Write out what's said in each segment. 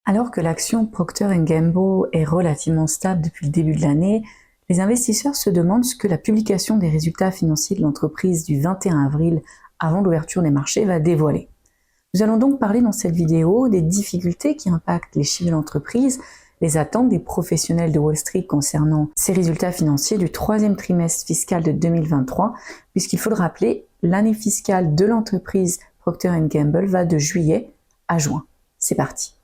Alors que l'action Procter & Gamble est relativement stable depuis le début de l'année, les investisseurs se demandent ce que la publication des résultats financiers de l'entreprise du 21 avril avant l'ouverture des marchés va dévoiler. Nous allons donc parler dans cette vidéo des difficultés qui impactent les chiffres de l'entreprise, les attentes des professionnels de Wall Street concernant ces résultats financiers du troisième trimestre fiscal de 2023, puisqu'il faut le rappeler, l'année fiscale de l'entreprise Procter & Gamble va de juillet à juin. C'est parti.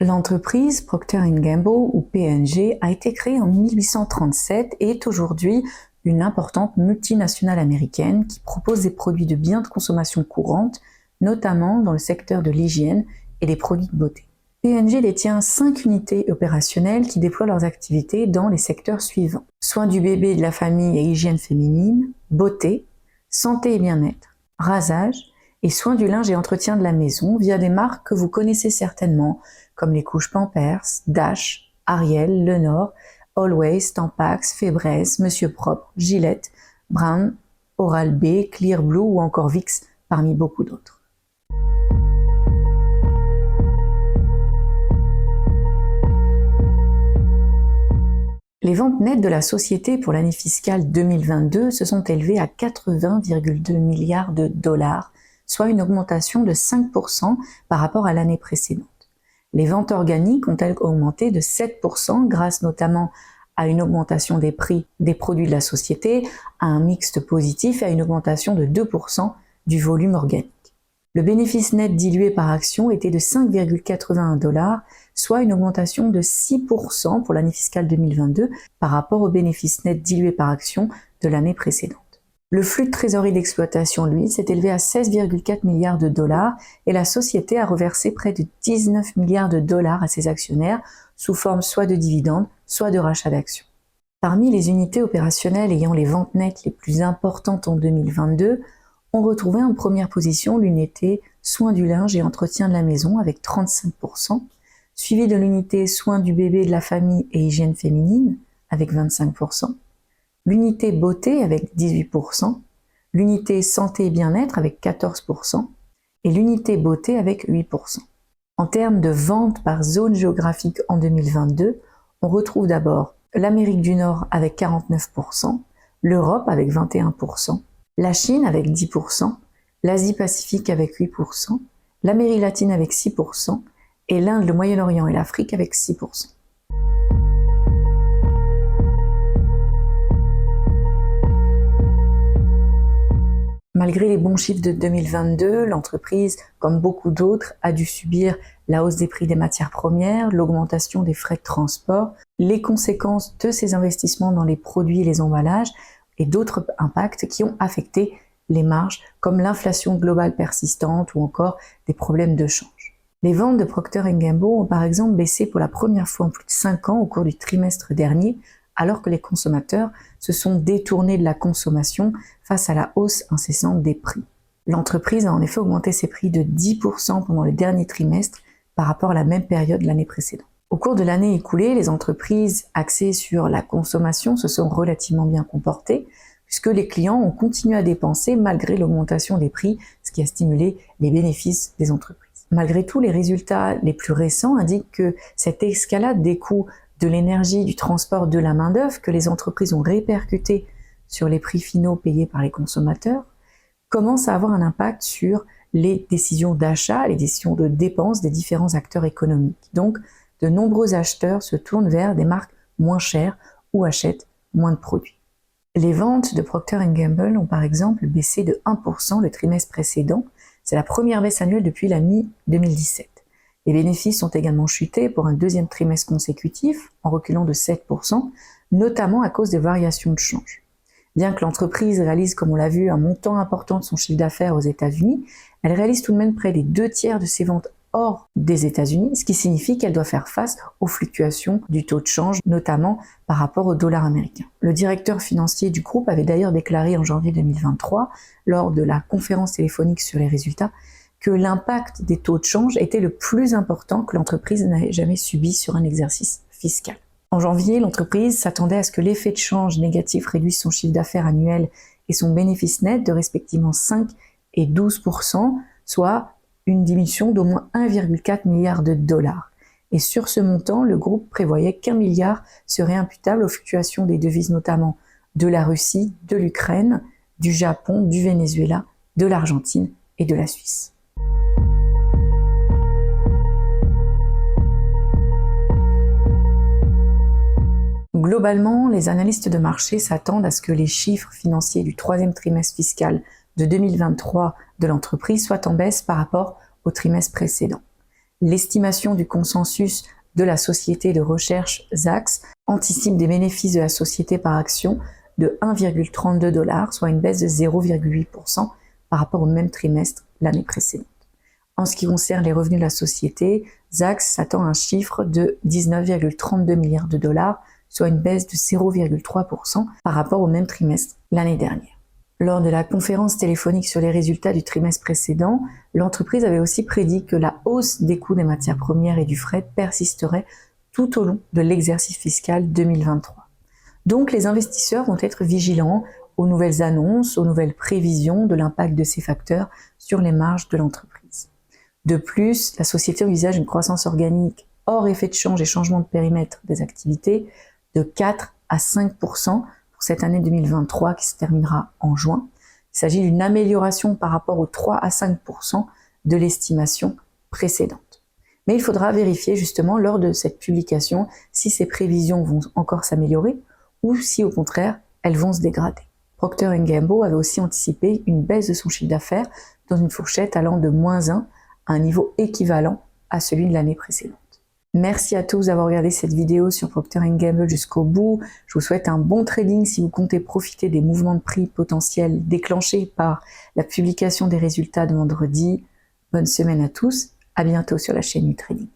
L'entreprise Procter & Gamble, ou P&G, a été créée en 1837 et est aujourd'hui une importante multinationale américaine qui propose des produits de biens de consommation courante, notamment dans le secteur de l'hygiène et des produits de beauté. P&G détient 5 unités opérationnelles qui déploient leurs activités dans les secteurs suivants: soins du bébé et de la famille et hygiène féminine, beauté, santé et bien-être, rasage et soins du linge et entretien de la maison via des marques que vous connaissez certainement, comme les couches Pampers, Dash, Ariel, Lenor, Always, Tampax, Febreze, Monsieur Propre, Gillette, Brown, Oral-B, Clear Blue ou encore Vicks, parmi beaucoup d'autres. Les ventes nettes de la société pour l'année fiscale 2022 se sont élevées à 80,2 milliards de dollars, soit une augmentation de 5% par rapport à l'année précédente. Les ventes organiques ont-elles augmenté de 7% grâce notamment à une augmentation des prix des produits de la société, à un mixte positif et à une augmentation de 2% du volume organique. Le bénéfice net dilué par action était de 5,81 $, soit une augmentation de 6% pour l'année fiscale 2022 par rapport au bénéfice net dilué par action de l'année précédente. Le flux de trésorerie d'exploitation, lui, s'est élevé à 16,4 milliards de dollars et la société a reversé près de 19 milliards de dollars à ses actionnaires sous forme soit de dividendes, soit de rachat d'actions. Parmi les unités opérationnelles ayant les ventes nettes les plus importantes en 2022, on retrouvait en première position l'unité soins du linge et entretien de la maison avec 35%, suivi de l'unité soins du bébé, de la famille et hygiène féminine avec 25%, l'unité beauté avec 18%, l'unité santé et bien-être avec 14% et l'unité beauté avec 8%. En termes de ventes par zone géographique en 2022, on retrouve d'abord l'Amérique du Nord avec 49%, l'Europe avec 21%, la Chine avec 10%, l'Asie-Pacifique avec 8%, l'Amérique latine avec 6% et l'Inde, le Moyen-Orient et l'Afrique avec 6%. Malgré les bons chiffres de 2022, l'entreprise, comme beaucoup d'autres, a dû subir la hausse des prix des matières premières, l'augmentation des frais de transport, les conséquences de ces investissements dans les produits et les emballages et d'autres impacts qui ont affecté les marges, comme l'inflation globale persistante ou encore des problèmes de change. Les ventes de Procter & Gamble ont par exemple baissé pour la première fois en plus de 5 ans au cours du trimestre dernier, alors que les consommateurs se sont détournés de la consommation face à la hausse incessante des prix. L'entreprise a en effet augmenté ses prix de 10% pendant le dernier trimestre par rapport à la même période l'année précédente. Au cours de l'année écoulée, les entreprises axées sur la consommation se sont relativement bien comportées, puisque les clients ont continué à dépenser malgré l'augmentation des prix, ce qui a stimulé les bénéfices des entreprises. Malgré tout, les résultats les plus récents indiquent que cette escalade des coûts de l'énergie, du transport, de la main-d'œuvre que les entreprises ont répercuté sur les prix finaux payés par les consommateurs commence à avoir un impact sur les décisions d'achat, les décisions de dépenses des différents acteurs économiques. Donc, de nombreux acheteurs se tournent vers des marques moins chères ou achètent moins de produits. Les ventes de Procter & Gamble ont par exemple baissé de 1% le trimestre précédent. C'est la première baisse annuelle depuis la mi-2017. Les bénéfices ont également chuté pour un deuxième trimestre consécutif, en reculant de 7%, notamment à cause des variations de change. Bien que l'entreprise réalise, comme on l'a vu, un montant important de son chiffre d'affaires aux États-Unis, elle réalise tout de même près des 2/3 de ses ventes hors des États-Unis, ce qui signifie qu'elle doit faire face aux fluctuations du taux de change, notamment par rapport au dollar américain. Le directeur financier du groupe avait d'ailleurs déclaré en janvier 2023, lors de la conférence téléphonique sur les résultats, que l'impact des taux de change était le plus important que l'entreprise n'ait jamais subi sur un exercice fiscal. En janvier, l'entreprise s'attendait à ce que l'effet de change négatif réduise son chiffre d'affaires annuel et son bénéfice net de respectivement 5 et 12%, soit une diminution d'au moins 1,4 milliard de dollars. Et sur ce montant, le groupe prévoyait qu'1 milliard serait imputable aux fluctuations des devises, notamment de la Russie, de l'Ukraine, du Japon, du Venezuela, de l'Argentine et de la Suisse. Globalement, les analystes de marché s'attendent à ce que les chiffres financiers du troisième trimestre fiscal de 2023 de l'entreprise soient en baisse par rapport au trimestre précédent. L'estimation du consensus de la société de recherche Zacks anticipe des bénéfices de la société par action de 1,32 $, soit une baisse de 0,8% par rapport au même trimestre l'année précédente. En ce qui concerne les revenus de la société, Zacks s'attend à un chiffre de 19,32 milliards de dollars, soit une baisse de 0,3% par rapport au même trimestre l'année dernière. Lors de la conférence téléphonique sur les résultats du trimestre précédent, l'entreprise avait aussi prédit que la hausse des coûts des matières premières et du fret persisterait tout au long de l'exercice fiscal 2023. Donc les investisseurs vont être vigilants aux nouvelles annonces, aux nouvelles prévisions de l'impact de ces facteurs sur les marges de l'entreprise. De plus, la société envisage une croissance organique hors effet de change et changement de périmètre des activités de 4 à 5% pour cette année 2023 qui se terminera en juin. Il s'agit d'une amélioration par rapport aux 3 à 5% de l'estimation précédente. Mais il faudra vérifier justement lors de cette publication si ces prévisions vont encore s'améliorer ou si au contraire elles vont se dégrader. Procter & Gamble avait aussi anticipé une baisse de son chiffre d'affaires dans une fourchette allant de -1 à un niveau équivalent à celui de l'année précédente. Merci à tous d'avoir regardé cette vidéo sur Procter & Gamble jusqu'au bout. Je vous souhaite un bon trading si vous comptez profiter des mouvements de prix potentiels déclenchés par la publication des résultats de vendredi. Bonne semaine à tous, à bientôt sur la chaîne du trading.